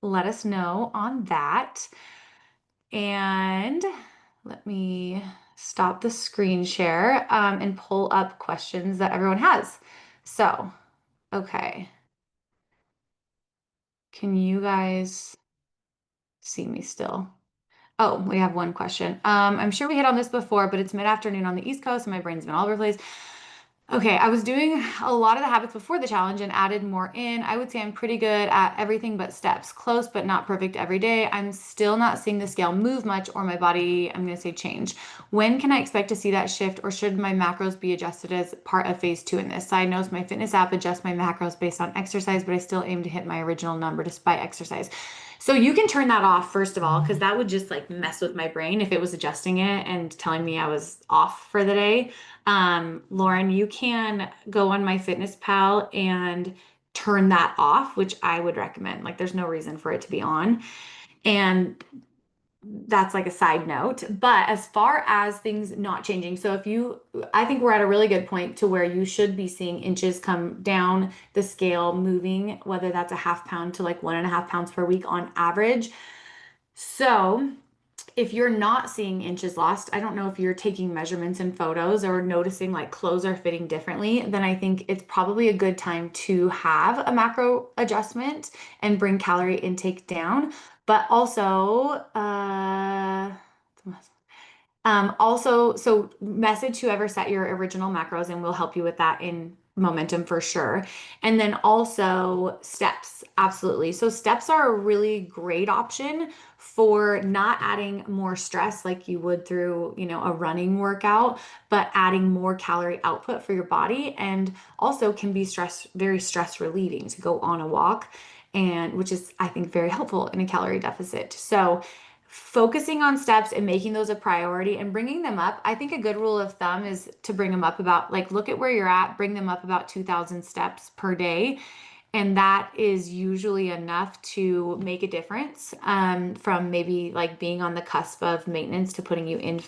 let us know on that. And let me stop the screen share and pull up questions that everyone has. So, okay. Can you guys see me still? Oh, we have one question. I'm sure we hit on this before, but it's mid-afternoon on the East Coast and my brain's been all over the place. Okay, I was doing a lot of the habits before the challenge and added more in. I would say I'm pretty good at everything but steps. Close, but not perfect every day. I'm still not seeing the scale move much or my body, I'm going to say change. When can I expect to see that shift, or should my macros be adjusted as part of phase 2 in this? Side notes, my fitness app adjusts my macros based on exercise, but I still aim to hit my original number despite exercise. So you can turn that off first of all, because that would just like mess with my brain if it was adjusting it and telling me I was off for the day. Lauren, you can go on my Fitness Pal and turn that off, which I would recommend. Like, there's no reason for it to be on. And that's like a side note. But as far as things not changing, so I think we're at a really good point to where you should be seeing inches come down the scale, moving, whether that's a half pound to like 1.5 pounds per week on average. So if you're not seeing inches lost, I don't know if you're taking measurements and photos or noticing like clothes are fitting differently, then I think it's probably a good time to have a macro adjustment and bring calorie intake down. But also, so message whoever set your original macros and we'll help you with that in momentum for sure. And then also steps, absolutely. So steps are a really great option for not adding more stress like you would through, a running workout, but adding more calorie output for your body, and also can be very stress relieving to go on a walk, and which is I think very helpful in a calorie deficit. So focusing on steps and making those a priority and bringing them up. I think a good rule of thumb is to bring them up about, like, look at where you're at, bring them up about 2,000 steps per day. And that is usually enough to make a difference, from maybe like being on the cusp of maintenance to putting you in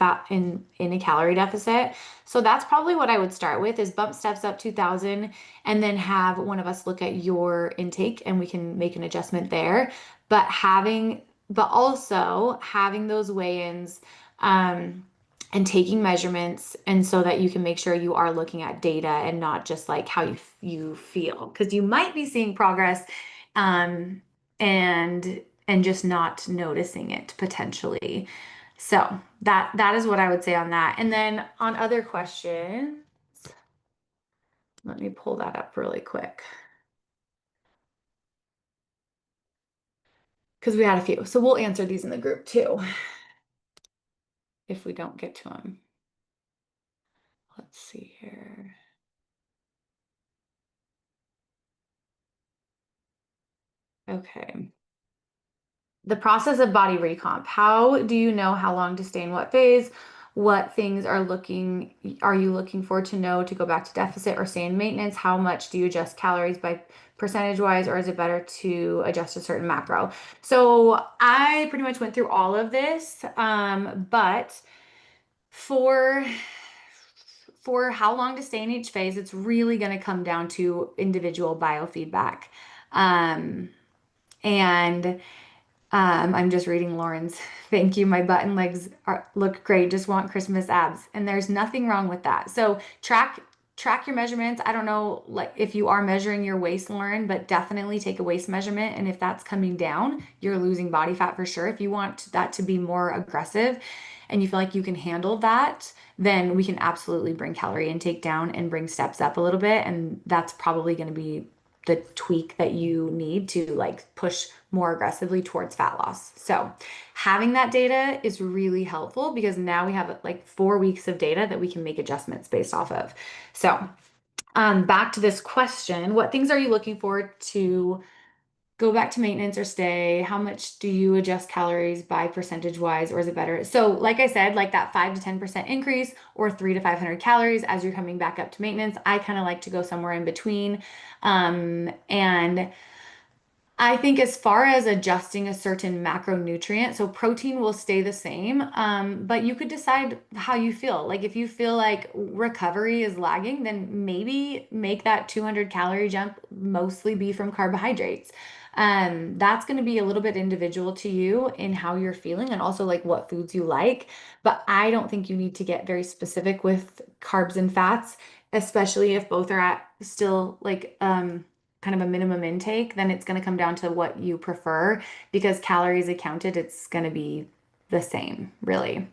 a calorie deficit. So that's probably what I would start with, is bump steps up 2,000 and then have one of us look at your intake and we can make an adjustment there. But also having those weigh-ins, and taking measurements, and so that you can make sure you are looking at data and not just like how you feel, because you might be seeing progress, um, and just not noticing it potentially. So that is what I would say on that. And then on other questions, let me pull that up really quick because we had a few. So we'll answer these in the group too if we don't get to them. Let's see here. Okay. The process of body recomp. How do you know how long to stay in what phase? What things are you looking for to know to go back to deficit or stay in maintenance? How much do you adjust calories by percentage wise, or is it better to adjust a certain macro? So I pretty much went through all of this, but for how long to stay in each phase, it's really going to come down to individual biofeedback. Um, and I'm just reading Lauren's. Thank you. My button legs look great. Just want Christmas abs. And there's nothing wrong with that. So track your measurements. I don't know like if you are measuring your waist, Lauren, but definitely take a waist measurement. And if that's coming down, you're losing body fat for sure. If you want that to be more aggressive and you feel like you can handle that, then we can absolutely bring calorie intake down and bring steps up a little bit. And that's probably going to be the tweak that you need to like push more aggressively towards fat loss. So having that data is really helpful because now we have like 4 weeks of data that we can make adjustments based off of. So back to this question, what things are you looking for to go back to maintenance or stay? How much do you adjust calories by percentage wise, or is it better? So, like I said, like that 5 to 10% increase or 3 to 500 calories as you're coming back up to maintenance. I kind of like to go somewhere in between. And I think as far as adjusting a certain macronutrient, so protein will stay the same, but you could decide how you feel. Like if you feel like recovery is lagging, then maybe make that 200 calorie jump mostly be from carbohydrates. That's going to be a little bit individual to you in how you're feeling and also like what foods you like. But I don't think you need to get very specific with carbs and fats, especially if both are at still like kind of a minimum intake, then it's going to come down to what you prefer because calories accounted, it's going to be the same, really.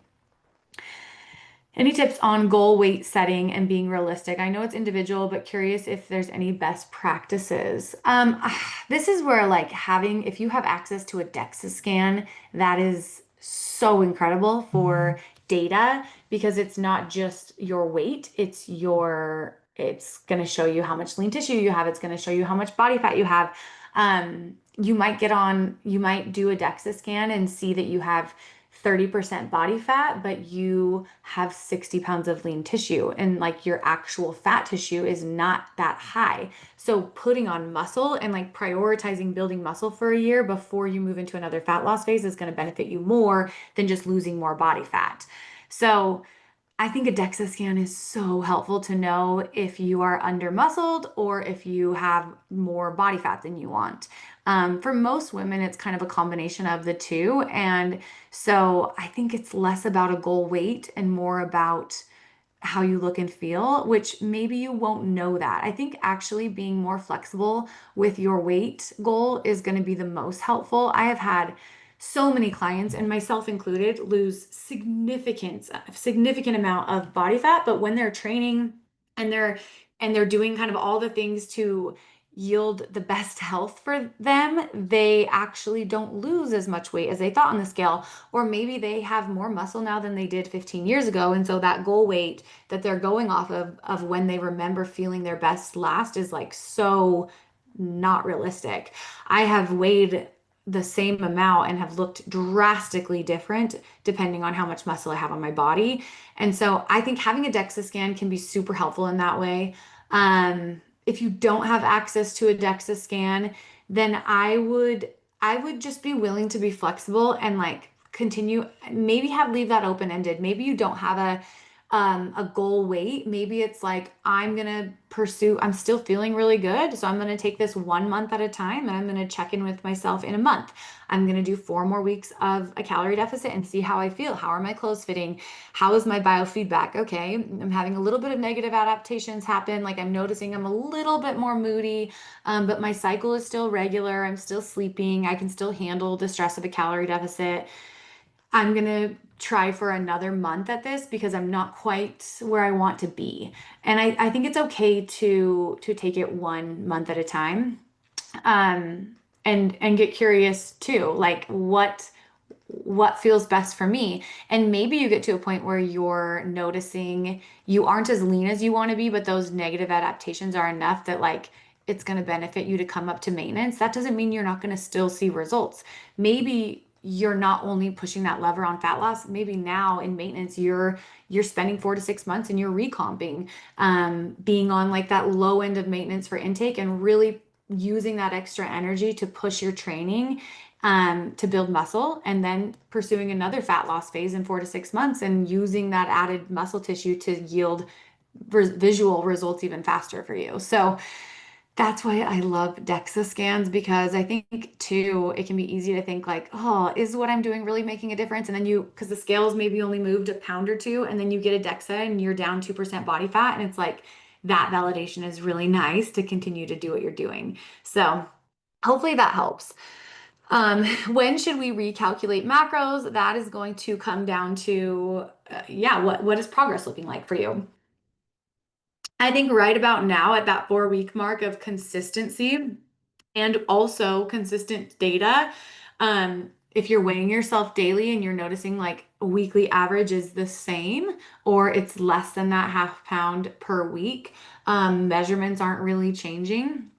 Any tips on goal weight setting and being realistic? I know it's individual, but curious if there's any best practices. This is where like having, if you have access to a DEXA scan, that is so incredible for data because it's not just your weight, it's going to show you how much lean tissue you have. It's going to show you how much body fat you have. You might do a DEXA scan and see that you have 30% body fat, but you have 60 pounds of lean tissue and like your actual fat tissue is not that high. So putting on muscle and like prioritizing building muscle for a year before you move into another fat loss phase is going to benefit you more than just losing more body fat. So I think a DEXA scan is so helpful to know if you are under muscled or if you have more body fat than you want. For most women, it's kind of a combination of the two. And so I think it's less about a goal weight and more about how you look and feel, which maybe you won't know that. I think actually being more flexible with your weight goal is going to be the most helpful. I have had so many clients and myself included lose significant amount of body fat, but when they're training and they're doing kind of all the things to yield the best health for them, they actually don't lose as much weight as they thought on the scale. Or maybe they have more muscle now than they did 15 years ago. And so that goal weight that they're going off of when they remember feeling their best last is like so not realistic. I have weighed the same amount and have looked drastically different depending on how much muscle I have on my body. And so I think having a DEXA scan can be super helpful in that way. If you don't have access to a DEXA scan, then I would just be willing to be flexible and like continue, maybe leave that open-ended. Maybe you don't have a goal weight. Maybe it's like I'm still feeling really good, so I'm gonna take this 1 month at a time and I'm gonna check in with myself in a month. I'm gonna do 4 more weeks of a calorie deficit and see how I feel. How are my clothes fitting? How is my biofeedback? Okay, I'm having a little bit of negative adaptations happen. Like I'm noticing I'm a little bit more moody, but my cycle is still regular. I'm still sleeping. I can still handle the stress of a calorie deficit. I'm gonna try for another month at this because I'm not quite where I want to be. And I think it's okay to take it 1 month at a time. And get curious too, like what feels best for me. And maybe you get to a point where you're noticing you aren't as lean as you want to be, but those negative adaptations are enough that like it's going to benefit you to come up to maintenance. That doesn't mean you're not going to still see results. Maybe you're not only pushing that lever on fat loss, maybe now in maintenance, you're spending 4 to 6 months and you're recomping, being on like that low end of maintenance for intake and really using that extra energy to push your training, to build muscle, and then pursuing another fat loss phase in 4 to 6 months and using that added muscle tissue to yield visual results even faster for you. So that's why I love DEXA scans, because I think too, it can be easy to think like, oh, is what I'm doing really making a difference? And then because the scales maybe only moved a pound or two, and then you get a DEXA and you're down 2% body fat. And it's like that validation is really nice to continue to do what you're doing. So hopefully that helps. When should we recalculate macros? That is going to come down to, yeah, what is progress looking like for you? I think right about now at that 4 week mark of consistency and also consistent data, if you're weighing yourself daily and you're noticing like a weekly average is the same or it's less than that half pound per week, measurements aren't really changing,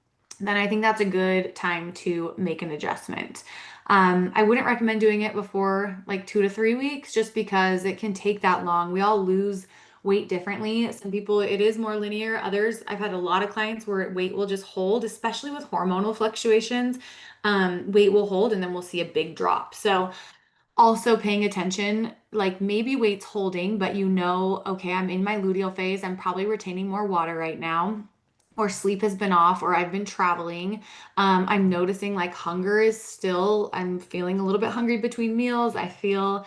then I think that's a good time to make an adjustment. I wouldn't recommend doing it before like 2 to 3 weeks just because it can take that long. We all lose weight differently. Some people, it is more linear. Others, I've had a lot of clients where weight will just hold, especially with hormonal fluctuations. Weight will hold and then we'll see a big drop. So also paying attention, like maybe weight's holding, but you know, okay, I'm in my luteal phase. I'm probably retaining more water right now, or sleep has been off, or I've been traveling. I'm noticing like hunger is still, I'm feeling a little bit hungry between meals. I feel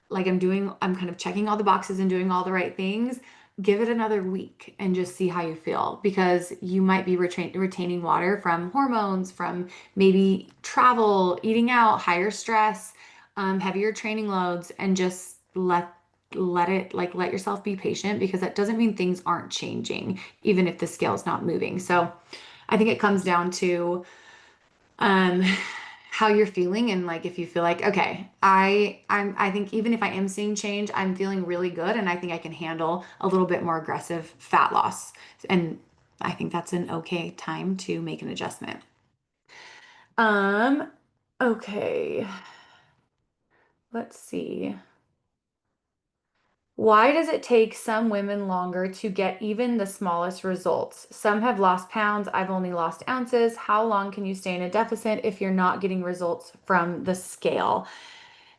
like I'm kind of checking all the boxes and doing all the right things. Give it another week and just see how you feel, because you might be retaining water from hormones, from maybe travel, eating out, higher stress, heavier training loads, and just let yourself be patient, because that doesn't mean things aren't changing, even if the scale's not moving. So I think it comes down to um how you're feeling, and like if you feel like, okay, I think even if I am seeing change, I'm feeling really good and I think I can handle a little bit more aggressive fat loss. And I think that's an okay time to make an adjustment. Um, okay, let's see. Why does it take some women longer to get even the smallest results? Some have lost pounds. I've only lost ounces. How long can you stay in a deficit if you're not getting results from the scale?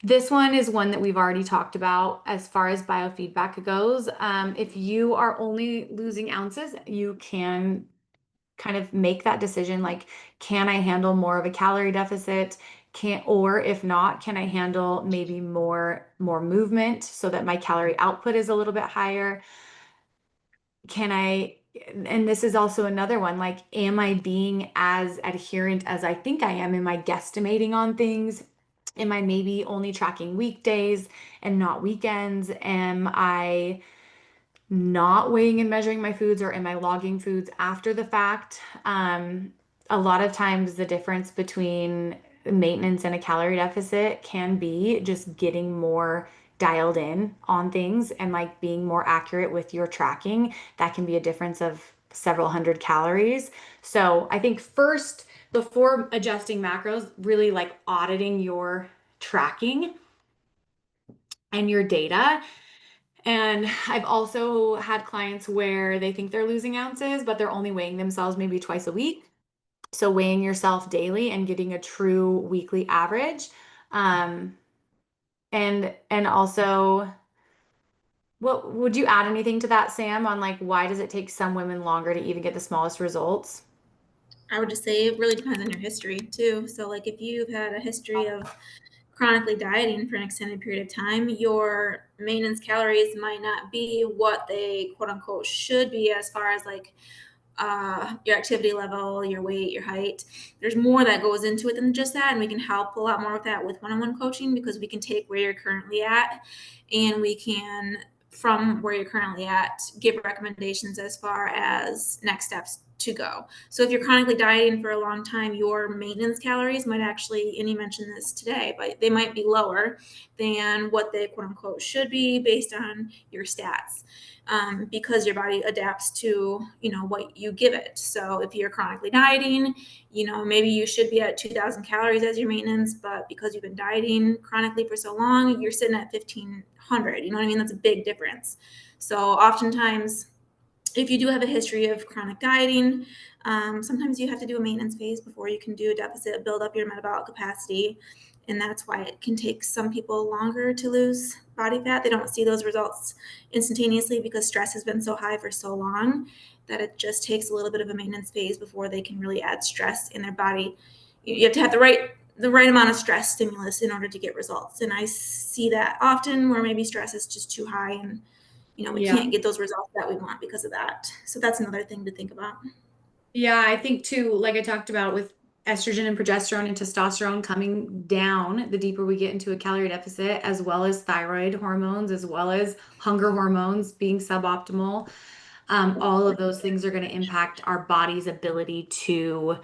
This one is one that we've already talked about as far as biofeedback goes. If you are only losing ounces, you can kind of make that decision like, can I handle more of a calorie deficit? Or if not, can I handle maybe more movement so that my calorie output is a little bit higher? Can I, and this is also another one, like, am I being as adherent as I think I am? Am I guesstimating on things? Am I maybe only tracking weekdays and not weekends? Am I not weighing and measuring my foods, or am I logging foods after the fact? A lot of times the difference between maintenance and a calorie deficit can be just getting more dialed in on things and like being more accurate with your tracking. That can be a difference of several hundred calories. So I think first, before adjusting macros, really like auditing your tracking and your data. And I've also had clients where they think they're losing ounces, but they're only weighing themselves maybe twice a week. So weighing yourself daily and getting a true weekly average. Um, and also, what would you add anything to that, Sam, on like why does it take some women longer to even get the smallest results? I would just say it really depends on your history too. So, like, if you've had a history of chronically dieting for an extended period of time, your maintenance calories might not be what they quote unquote should be as far as like your activity level, your weight, your height. There's more that goes into it than just that. And we can help a lot more with that with one on one coaching because we can take where you're currently at and we can, from where you're currently at, give recommendations as far as next steps to go. So if you're chronically dieting for a long time, your maintenance calories might actually, and you mentioned this today, but they might be lower than what they quote unquote should be based on your stats. Because your body adapts to what you give it. So if you're chronically dieting, maybe you should be at 2,000 calories as your maintenance, but because you've been dieting chronically for so long, you're sitting at 1,500. You know what I mean? That's a big difference. So oftentimes, if you do have a history of chronic dieting, sometimes you have to do a maintenance phase before you can do a deficit, build up your metabolic capacity. And that's why it can take some people longer to lose body fat. They don't see those results instantaneously because stress has been so high for so long that it just takes a little bit of a maintenance phase before they can really add stress in their body. You have to have the right amount of stress stimulus in order to get results. And I see that often where maybe stress is just too high and we Yeah. can't get those results that we want because of that. So that's another thing to think about. Yeah, I think too, like I talked about with estrogen and progesterone and testosterone coming down the deeper we get into a calorie deficit, as well as thyroid hormones, as well as hunger hormones being suboptimal. All of those things are going to impact our body's ability to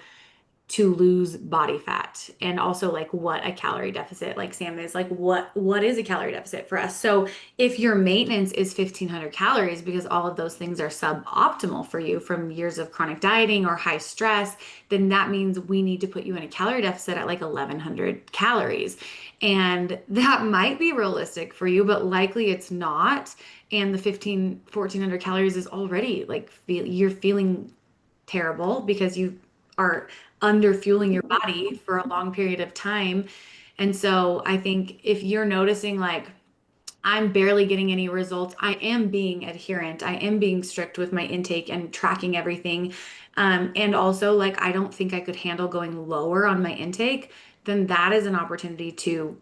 lose body fat, and also like what a calorie deficit, like Sam is like what is a calorie deficit for us. So if your maintenance is 1,500 calories because all of those things are suboptimal for you from years of chronic dieting or high stress, then that means we need to put you in a calorie deficit at like 1,100 calories. And that might be realistic for you, but likely it's not. And the 1,400 calories is already like you're feeling terrible because you are under fueling your body for a long period of time. And so I think if you're noticing like I'm barely getting any results, I am being adherent, I am being strict with my intake and tracking everything. And also like I don't think I could handle going lower on my intake, then that is an opportunity to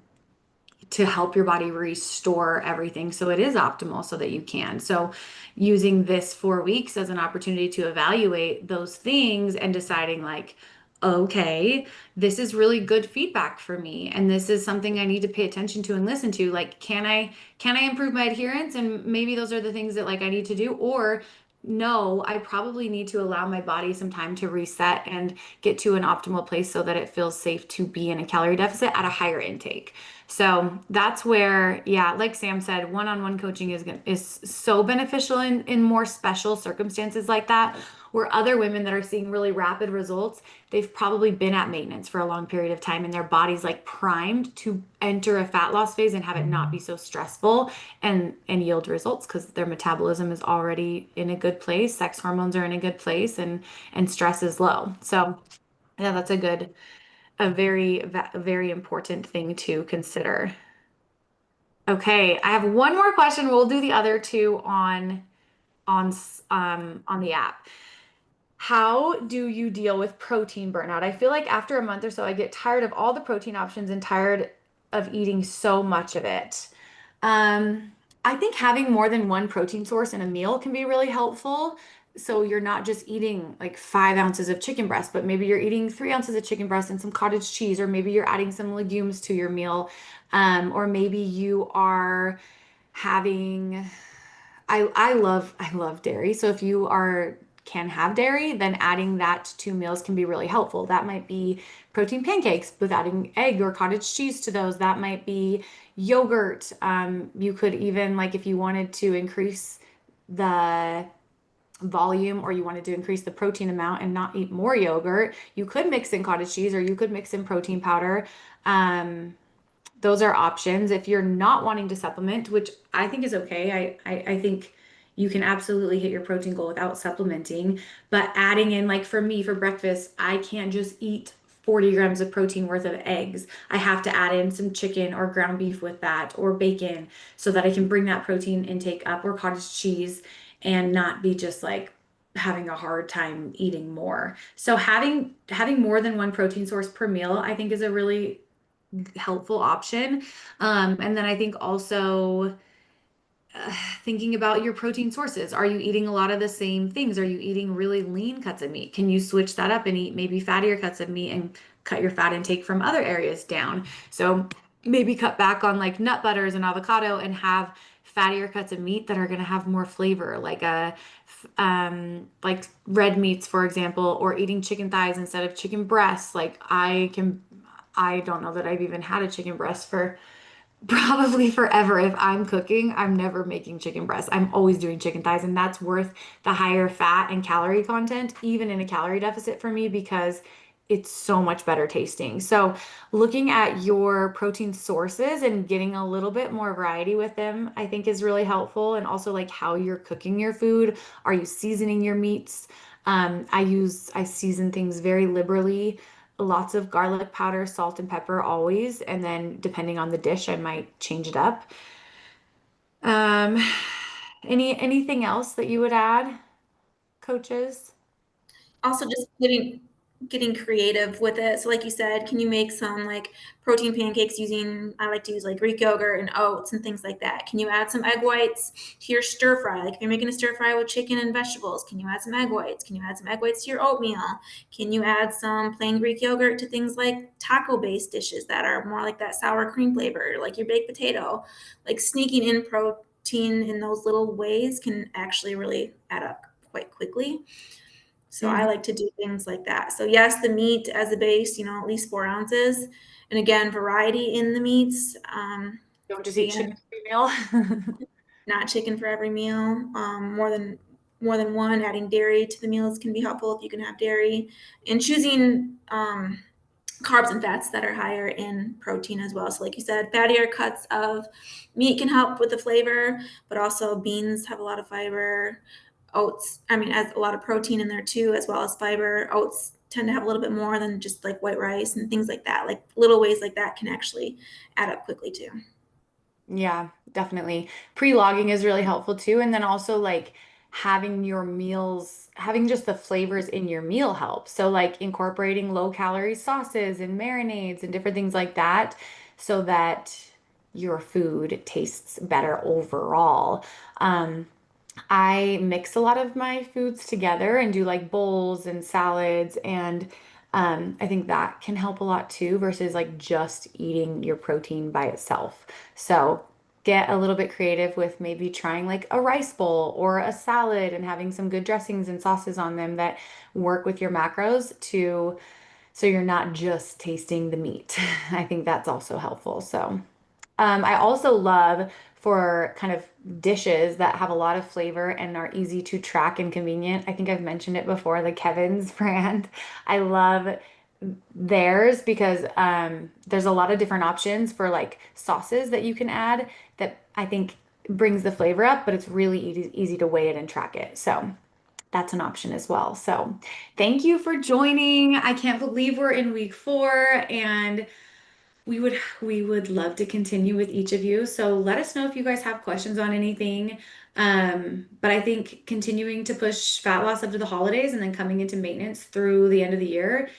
help your body restore everything so it is optimal so that you can. So, using this 4 weeks as an opportunity to evaluate those things and deciding, like, okay, this is really good feedback for me and this is something I need to pay attention to and listen to. Like, can I improve my adherence? And maybe those are the things that like I need to do, or no, I probably need to allow my body some time to reset and get to an optimal place so that it feels safe to be in a calorie deficit at a higher intake. So that's where, yeah, like Sam said, one-on-one coaching is so beneficial in more special circumstances like that, where other women that are seeing really rapid results, they've probably been at maintenance for a long period of time and their body's like primed to enter a fat loss phase and have it not be so stressful and yield results because their metabolism is already in a good place, sex hormones are in a good place, and stress is low. So yeah, that's a very important thing to consider. Okay, I have one more question. We'll do the other two on the app. How do you deal with protein burnout? I feel like after a month or so, I get tired of all the protein options and tired of eating so much of it. Um, I think having more than one protein source in a meal can be really helpful. So you're not just eating like 5 ounces of chicken breast, but maybe you're eating 3 ounces of chicken breast and some cottage cheese, or maybe you're adding some legumes to your meal. Or maybe you are having I love dairy. So if you are can have dairy, then adding that to meals can be really helpful. That might be protein pancakes with adding egg or cottage cheese to those. That might be yogurt. You could even like if you wanted to increase the volume or you wanted to increase the protein amount and not eat more yogurt, you could mix in cottage cheese or you could mix in protein powder. Those are options. If you're not wanting to supplement, which I think is okay, I think you can absolutely hit your protein goal without supplementing. But adding in, like for me, for breakfast, I can't just eat 40 grams of protein worth of eggs. I have to add in some chicken or ground beef with that or bacon so that I can bring that protein intake up, or cottage cheese, and not be just like having a hard time eating more. So having more than one protein source per meal, I think is a really helpful option. And then I think also thinking about your protein sources. Are you eating a lot of the same things? Are you eating really lean cuts of meat? Can you switch that up and eat maybe fattier cuts of meat and cut your fat intake from other areas down? So maybe cut back on like nut butters and avocado and have fattier cuts of meat that are going to have more flavor, like like red meats, for example, or eating chicken thighs instead of chicken breasts. I don't know that I've even had a chicken breast for probably forever. If I'm cooking, I'm never making chicken breast. I'm always doing chicken thighs, and that's worth the higher fat and calorie content, even in a calorie deficit for me, because it's so much better tasting. So, looking at your protein sources and getting a little bit more variety with them, I think is really helpful. And also, like how you're cooking your food. Are you seasoning your meats? I season things very liberally, lots of garlic powder, salt, and pepper always. And then depending on the dish, I might change it up. Um, anything else that you would add, coaches? Also just getting creative with it. So like you said, can you make some like protein pancakes using, I like to use like Greek yogurt and oats and things like that. Can you add some egg whites to your stir fry? Like if you're making a stir fry with chicken and vegetables, can you add some egg whites? Can you add some egg whites to your oatmeal? Can you add some plain Greek yogurt to things like taco based dishes that are more like that sour cream flavor, like your baked potato? Like sneaking in protein in those little ways can actually really add up quite quickly. So I Mhm. like to do things like that. So yes, the meat as a base, at least 4 ounces. And again, variety in the meats. Don't just eat Again, chicken every meal. not chicken for every meal. More than one. Adding dairy to the meals can be helpful if you can have dairy, and choosing carbs and fats that are higher in protein as well. So, like you said, fattier cuts of meat can help with the flavor, but also beans have a lot of fiber. Oats, I mean, has a lot of protein in there too, as well as fiber. Oats tend to have a little bit more than just like white rice and things like that. Like little ways like that can actually add up quickly too. Yeah, definitely. Pre-logging is really helpful too. And then also like having your meals, having just the flavors in your meal helps. So like incorporating low calorie sauces and marinades and different things like that so that your food tastes better overall. Um, I mix a lot of my foods together and do like bowls and salads, and I think that can help a lot too versus like just eating your protein by itself. So get a little bit creative with maybe trying like a rice bowl or a salad and having some good dressings and sauces on them that work with your macros to so you're not just tasting the meat. I think that's also helpful. So I also love for kind of dishes that have a lot of flavor and are easy to track and convenient. I think I've mentioned it before, the Kevin's brand. I love theirs because there's a lot of different options for like sauces that you can add that I think brings the flavor up, but it's really easy to weigh it and track it. So that's an option as well. So thank you for joining. I can't believe we're in week 4 and we would love to continue with each of you. So let us know if you guys have questions on anything. But I think continuing to push fat loss up to the holidays and then coming into maintenance through the end of the year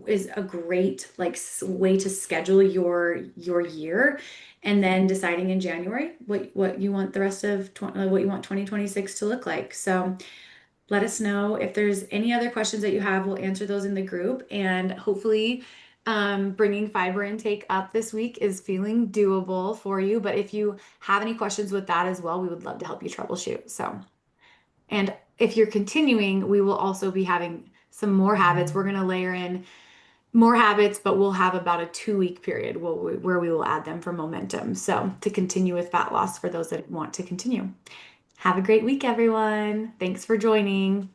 is a great like way to schedule your year, and then deciding in January what you want the rest of what you want 2026 to look like. So let us know if there's any other questions that you have. We'll answer those in the group, and hopefully, bringing fiber intake up this week is feeling doable for you. But if you have any questions with that as well, we would love to help you troubleshoot. So, and if you're continuing, we will also be having some more habits. We're going to layer in more habits, but we'll have about a 2 week period where we will add them for momentum. So, to continue with fat loss for those that want to continue. Have a great week, everyone. Thanks for joining.